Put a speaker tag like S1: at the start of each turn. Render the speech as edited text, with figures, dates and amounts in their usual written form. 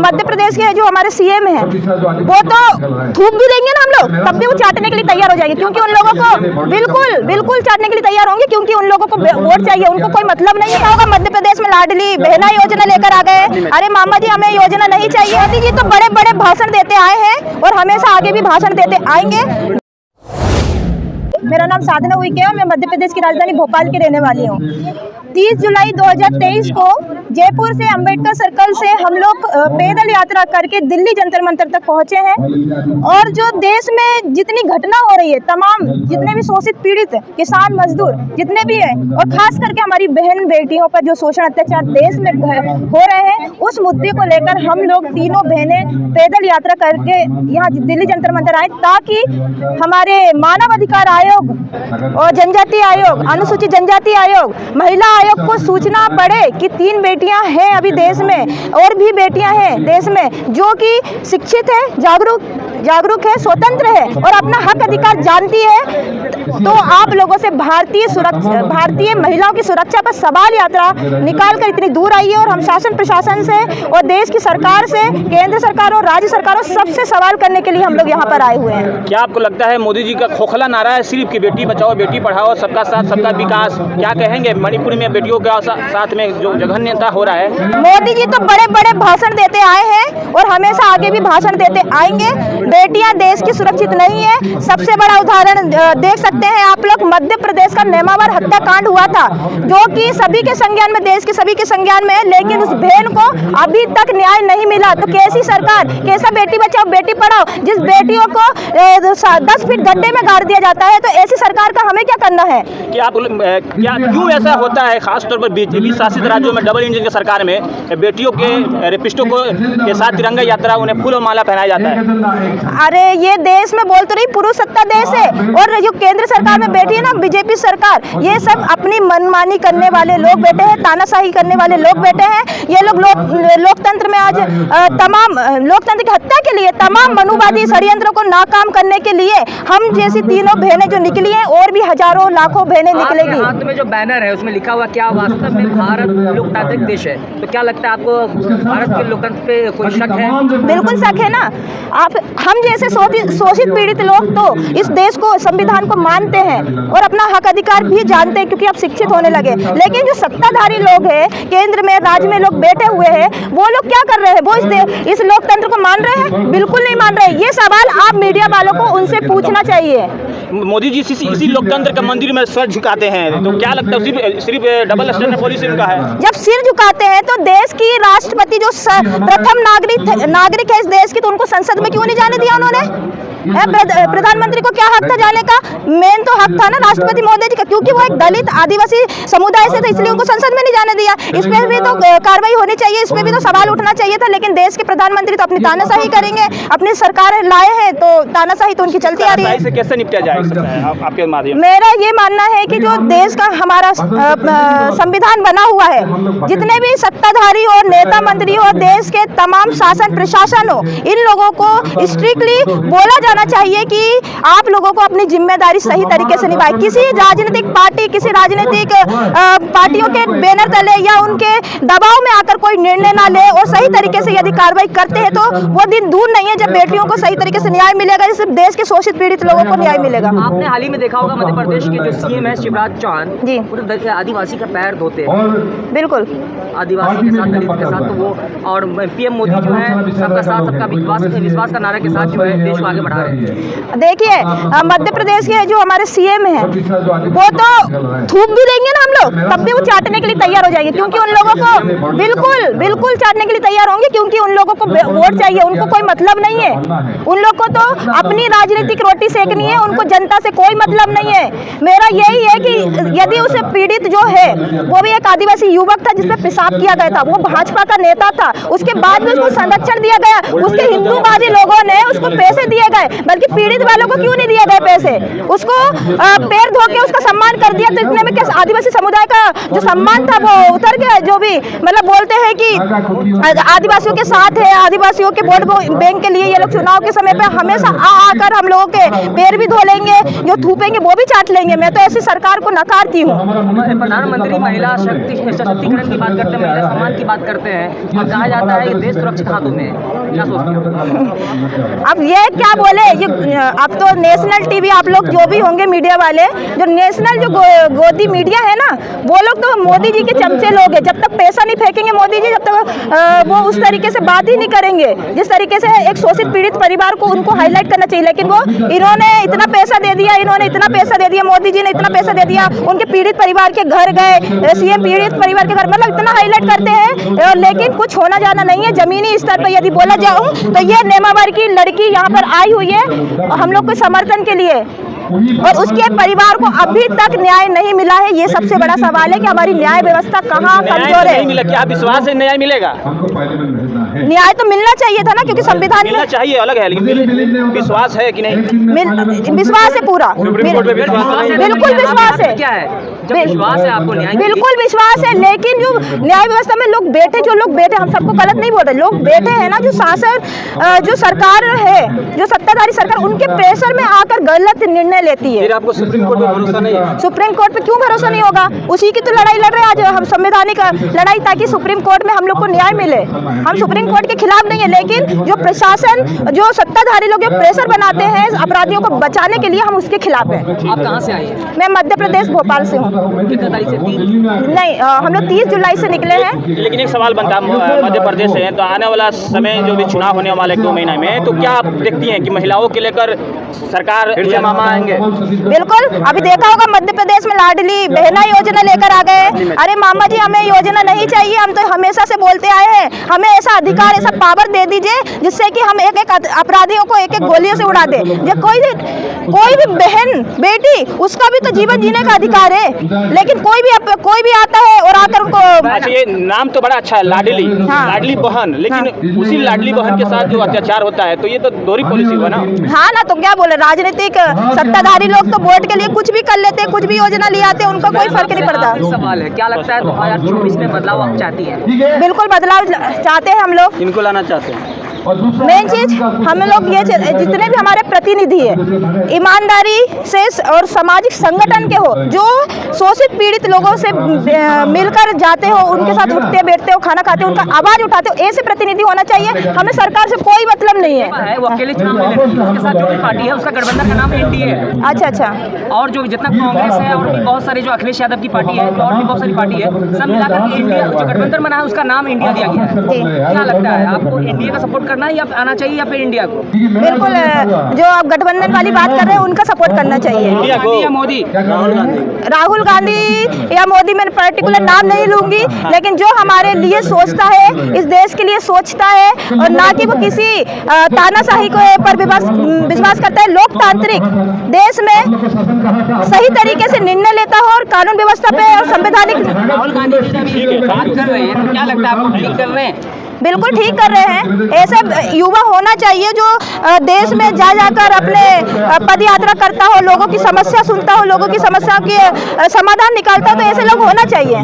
S1: मध्य प्रदेश के जो हमारे सीएम हैं वो तो थूक भी देंगे ना हम लोग, तब भी वो चाटने के लिए तैयार हो जाएंगे, क्योंकि उन लोगों को बिल्कुल चाटने के लिए तैयार होंगे, क्योंकि उन लोगों को वोट चाहिए, उनको कोई मतलब नहीं है। होगा मध्य प्रदेश में लाडली बहना योजना लेकर आ गए। अरे मामा जी हमें योजना नहीं चाहिए। मोदी जी तो बड़े बड़े भाषण देते आए हैं और हमेशा आगे भी भाषण देते आएंगे। मेरा नाम साधना उइके है और मैं मध्य प्रदेश की राजधानी भोपाल की रहने वाली हूँ। 30 जुलाई 2023 को जयपुर से अंबेडकर सर्कल से हम लोग पैदल यात्रा करके दिल्ली जंतर मंतर तक पहुंचे हैं। और जो देश में जितनी घटना हो रही है, तमाम जितने भी शोषित पीड़ित किसान मजदूर जितने भी हैं, और खास करके हमारी बहन बेटियों पर जो शोषण अत्याचार देश में हो रहे हैं, उस मुद्दे को लेकर हम लोग तीनों बहनें पैदल यात्रा करके यहाँ दिल्ली जंतर मंतर आए, ताकि हमारे मानव अधिकार आयोग और जनजाति आयोग, अनुसूचित जनजाति आयोग, महिला आयोग को सूचना पड़े कि 3 बेटियां हैं अभी देश में, और भी बेटियां हैं देश में जो कि शिक्षित है, जागरूक है, स्वतंत्र है और अपना हक अधिकार जानती है। तो आप लोगों से भारतीय महिलाओं की सुरक्षा पर सवाल यात्रा निकाल कर इतनी दूर आई है, और हम शासन प्रशासन से और देश की सरकार से, केंद्र सरकार और राज्य सरकारों सबसे सवाल करने के लिए हम लोग यहाँ पर आए हुए हैं।
S2: क्या आपको लगता है मोदी जी का खोखला नारा है सिर्फ कि बेटी बचाओ बेटी पढ़ाओ, सबका साथ सबका विकास, क्या कहेंगे मणिपुर में बेटियों के साथ में जो जघन्यता हो रहा है?
S1: मोदी जी तो बड़े बड़े भाषण देते आए हैं और हमेशा आगे भी भाषण देते आएंगे। बेटियां देश की सुरक्षित नहीं है। सबसे बड़ा उदाहरण देख सकते हैं आप लोग, मध्य प्रदेश का नेमावर हत्याकांड हुआ था, जो कि सभी के संज्ञान में, देश के सभी के संज्ञान में है, लेकिन उस बहन को अभी तक न्याय नहीं मिला। तो कैसी सरकार, कैसा बेटी बचाओ बेटी पढ़ाओ, जिस बेटियों को 10 फीट गड्ढे में गाड़ दिया जाता है, तो ऐसी सरकार का हमें क्या करना है?
S2: क्या क्यों ऐसा होता है? खासतौर पर बीजेपी शासित राज्यों में डबल इंजन की सरकार में बेटियों के रेपिस्टों के साथ तिरंगा यात्रा, उन्हें फूल और माला पहनाया जाता है।
S1: अरे ये देश में बोल तो रही पुरुष सत्ता देश है, और जो केंद्र सरकार में बैठी है ना बीजेपी सरकार, ये सब अपनी मनमानी करने वाले लोग बैठे हैं, तानाशाही करने वाले लोग बैठे हैं। ये लोग लोकतंत्र में आज तमाम लोकतंत्र की हत्या के लिए, तमाम मनुवादी षड्यंत्रों को नाकाम करने के लिए हम जैसी तीनों बहनें जो निकली हैं, और भी हजारों लाखों बहनें निकलेगी।
S3: हाथ में जो बैनर है उसमें लिखा हुआ क्या वास्तव में भारत लोकतांत्रिक देश है, तो क्या लगता है आपको भारत के लोकतंत्र पे कोई शक है?
S1: बिल्कुल शक है ना। हम जैसे शोषित पीड़ित लोग तो इस देश को, संविधान को मानते हैं और अपना हक अधिकार भी जानते हैं, क्योंकि अब शिक्षित होने लगे। लेकिन जो सत्ताधारी लोग हैं, केंद्र में, राज्य में लोग बैठे हुए हैं, वो लोग क्या कर रहे हैं? वो इस लोकतंत्र को मान रहे हैं? बिल्कुल नहीं मान रहे। ये सवाल आप मीडिया वालों को उनसे पूछना चाहिए।
S2: मोदी जी इसी लोकतंत्र के मंदिर में सर झुकाते हैं, तो क्या लगता है सिर्फ डबल स्टैंडर्ड पॉलिसी उनका है?
S1: जब सिर झुकाते हैं तो देश की राष्ट्रपति जो प्रथम नागरिक है इस देश की, तो उनको संसद में क्यों नहीं जाने दिया उन्होंने? प्रधानमंत्री को क्या हक था जाने का? मेन तो हक था ना राष्ट्रपति महोदय जी का, क्योंकि वो एक दलित आदिवासी समुदाय से थे, इसलिए उनको संसद में नहीं जाने दिया। इस पर भी तो कार्रवाई होनी चाहिए, इस पर भी तो सवाल उठना चाहिए था। लेकिन देश के प्रधानमंत्री तो अपनी तानाशाही करेंगे, अपनी सरकार लाए हैं तो तानाशाही तो उनकी चलती आ रही है।
S2: कैसे निपटा जाए आपके माध्यम?
S1: मेरा ये मानना है कि जो देश का हमारा संविधान बना हुआ है, जितने भी सत्ताधारी और नेता मंत्री और देश के तमाम शासन प्रशासन हो, इन लोगों को स्ट्रिक्टली बोला जाना चाहिए कि आप लोगों को अपनी जिम्मेदारी सही तरीके से निभाए। किसी राजनीतिक पार्टी, किसी राजनीतिक पार्टियों के बैनर तले या उनके दबाव में आकर कोई निर्णय ना ले, और सही तरीके से यदि कार्रवाई करते हैं तो वो दिन दूर नहीं है जब बेटियों को सही तरीके से न्याय मिलेगा, जिससे देश के शोषित पीड़ित लोगों को न्याय मिलेगा।
S3: आपने हाल ही में देखा होगा मध्य प्रदेश के जो सीएम है शिवराज चौहान जी, पूरे आदिवासी का पैर धोते हैं।
S1: बिल्कुल,
S3: आदिवासी के साथ, दलित के साथ, तो वो और पीएम मोदी जो है सबका साथ सबका विश्वास का नारा के साथ जो है देश को आगे बढ़ा रहे हैं।
S1: देखिए मध्य प्रदेश के जो हमारे सीएम हैं वो तो थूक भी देंगे ना हम लोग, तब भी वो चाटने के लिए तैयार हो जाएंगे, क्योंकि उन लोगों को बिल्कुल चाटने के लिए तैयार होंगे, क्योंकि उन लोगों को वोट चाहिए, उनको कोई मतलब नहीं है। उन लोग को तो अपनी राजनीतिक रोटी सेकनी है, उनको जनता से कोई मतलब नहीं है। मेरा यही है कि यदि उसे पीड़ित जो है वो भी एक आदिवासी युवक था जिसपे पेशाब किया गया था, वो भाजपा का नेता था, उसके बाद में उसको संरक्षण दिया गया, उसके हिंदूवादी लोगों ने उसको पैसे दिए गए, बल्कि पीड़ित वालों को क्यों नहीं दिए गए पैसे? उसको पैर धो के उसका सम्मान कर दिया, तो इतने में क्या आदिवासी समुदाय का जो सम्मान था वो उतर गया? जो भी मतलब बोलते हैं कि आदिवासियों के साथ है, आदिवासियों के वोट बैंक के लिए ये लोग चुनाव के समय पे हमेशा आकर हम लोगों के पैर भी धो लेंगे, जो थूपेंगे वो भी चाट लेंगे। मैं तो ऐसी सरकार को नकारती हूँ।
S3: प्रधानमंत्री महिला सशक्तिकरण की बात करते हैं, महिला सम्मान की बात करते हैं और कहा जाता है कि देश सुरक्षित हाथों में है। क्या सोचते हो?
S1: अब ये क्या बोले, ये अब तो नेशनल टीवी आप लोग जो भी होंगे मीडिया वाले, जो नेशनल जो गोदी मीडिया है ना, वो लोग तो मोदी जी के चमचे लोग हैं। जब तक पैसा नहीं फेंकेंगे मोदी जी, जब तक वो उस तरीके से बात ही नहीं करेंगे जिस तरीके से एक शोषित पीड़ित परिवार को उनको हाईलाइट करना चाहिए। लेकिन वो इन्होंने इतना पैसा दे दिया, इन्होंने इतना पैसा दे दिया, मोदी जी ने इतना पैसा दे दिया, उनके पीड़ित परिवार के घर गए, सीएम पीड़ित परिवार के घर, मतलब इतना हाईलाइट करते हैं, लेकिन कुछ होना जाना नहीं है। जमीनी स्तर पर यदि बोला जाऊं तो ये नेमावर की लड़की यहाँ पर आई हुई है हम लोग के समर्थन के लिए, और उसके परिवार को अभी तक न्याय नहीं मिला है। ये सबसे बड़ा सवाल है कि हमारी न्याय व्यवस्था कहाँ कमजोर है।
S2: नहीं मिला, क्या विश्वास है न्याय मिलेगा?
S1: न्याय तो मिलना चाहिए था ना, क्योंकि संविधान
S2: मिलना चाहिए अलग है, लेकिन विश्वास है कि नहीं?
S1: विश्वास है पूरा, बिल्कुल विश्वास है।
S3: क्या है जब विश्वास है आपको न्याय?
S1: बिल्कुल विश्वास है, लेकिन जो न्याय व्यवस्था में लोग बैठे, जो लोग बैठे, हम सबको गलत नहीं बोल रहे, लोग बैठे हैं ना, जो शासन जो सरकार है, जो सत्ताधारी सरकार, उनके प्रेशर में आकर गलत निर्णय लेती है।
S2: फिर आपको सुप्रीम कोर्ट पे भरोसा नहीं है?
S1: सुप्रीम कोर्ट पे क्यों भरोसा नहीं होगा? उसी की तो लड़ाई लड़ रहे हैं आज हम, संवैधानिक लड़ाई, ताकि सुप्रीम कोर्ट में हम लोग को न्याय मिले। हम सुप्रीम कोर्ट के खिलाफ नहीं है, लेकिन जो प्रशासन, जो सत्ताधारी लोग प्रेशर बनाते हैं अपराधियों को बचाने के लिए, हम उसके खिलाफ हैं।
S3: आप कहाँ से आई हैं?
S1: मैं मध्य प्रदेश भोपाल से हूँ।
S3: कितने तारीख से? 3
S1: नहीं, हम लोग 30 जुलाई से निकले हैं।
S2: लेकिन एक सवाल बनता है, मध्य प्रदेश से हैं, तो आने वाला समय जो भी चुनाव होने वाला 1-2 महीना में, तो क्या आप देखती हैं कि महिलाओं के लेकर सरकार मामा आएंगे?
S1: बिल्कुल, अभी देखा होगा मध्य प्रदेश में लाडली बहना योजना लेकर आ गए। अरे मामा जी, हमें योजना नहीं चाहिए, हम तो हमेशा से बोलते आए हैं, हमें ऐसा अधिकार, ऐसा पावर दे दीजिए जिससे कि हम एक एक अपराधियों को एक एक गोलियों से उड़ा दे। जो कोई भी बहन बेटी, उसका भी तो जीवन जीने का अधिकार है, लेकिन कोई भी आता है और आकर उनको।
S2: अच्छा, ये नाम तो बड़ा अच्छा है, लाडली। हाँ। लाडली बहन, लेकिन उसी लाडली बहन के साथ जो अत्याचार होता है, तो ये तो दोहरी पॉलिसी हुआ ना?
S1: हाँ ना, तो क्या बोले, राजनीतिक सत्ताधारी लोग तो वोट के लिए कुछ भी कर लेते हैं, कुछ भी योजना ले आते हैं, उनका कोई फर्क नहीं पड़ता।
S3: सवाल है, क्या लगता है 2024 में बदलाव आप चाहती है?
S1: बिल्कुल बदलाव चाहते हैं हम लोग।
S2: इनको लाना चाहते हैं।
S1: मेन चीज हम लोग ये, जितने भी हमारे प्रतिनिधि है, ईमानदारी से और सामाजिक संगठन के हो, जो शोषित पीड़ित लोगों से मिलकर जाते हो, उनके साथ उठते बैठते हो, खाना खाते हो, उनका आवाज उठाते हो, ऐसे प्रतिनिधि होना चाहिए। हमें सरकार से कोई मतलब नहीं है।
S3: वो अकेले चुनाव में लड़े, उसके साथ जो भी पार्टी है उसका गठबंधन का नाम एनडीए है।
S1: अच्छा अच्छा।
S3: और जो जितना कांग्रेस है और भी बहुत सारे, जो अखिलेश यादव की पार्टी है, और भी बहुत सारी पार्टी है, सब मिलाकर के इंडिया जो गठबंधन बना है उसका नाम इंडिया दिया गया है। क्या लगता है आपको, इंडिया का सपोर्ट करना है या आना चाहिए, या फिर इंडिया को?
S1: बिल्कुल, जो आप गठबंधन वाली बात कर रहे हैं उनका सपोर्ट करना चाहिए।
S2: इंडिया को
S3: या मोदी?
S1: राहुल गांधी या मोदी, मैं पर्टिकुलर नाम नहीं लूंगी, लेकिन जो हमारे लिए सोचता है, इस देश के लिए सोचता है, और ना कि वो किसी तानाशाही को पर विश्वास करता है, लोकतांत्रिक देश में सही तरीके से निर्णय लेता हो और कानून व्यवस्था पे और संवैधानिक।
S3: राहुल गांधी जी जब बात कर रहे हैं तो क्या लगता है आपको ठीक कर रहे हैं?
S1: बिल्कुल ठीक कर रहे हैं। ऐसे युवा होना चाहिए जो देश में जा जाकर अपने पद यात्रा करता हो, लोगों की समस्या सुनता हो, लोगों की समस्या के समाधान निकालता हो, तो ऐसे लोग होना चाहिए।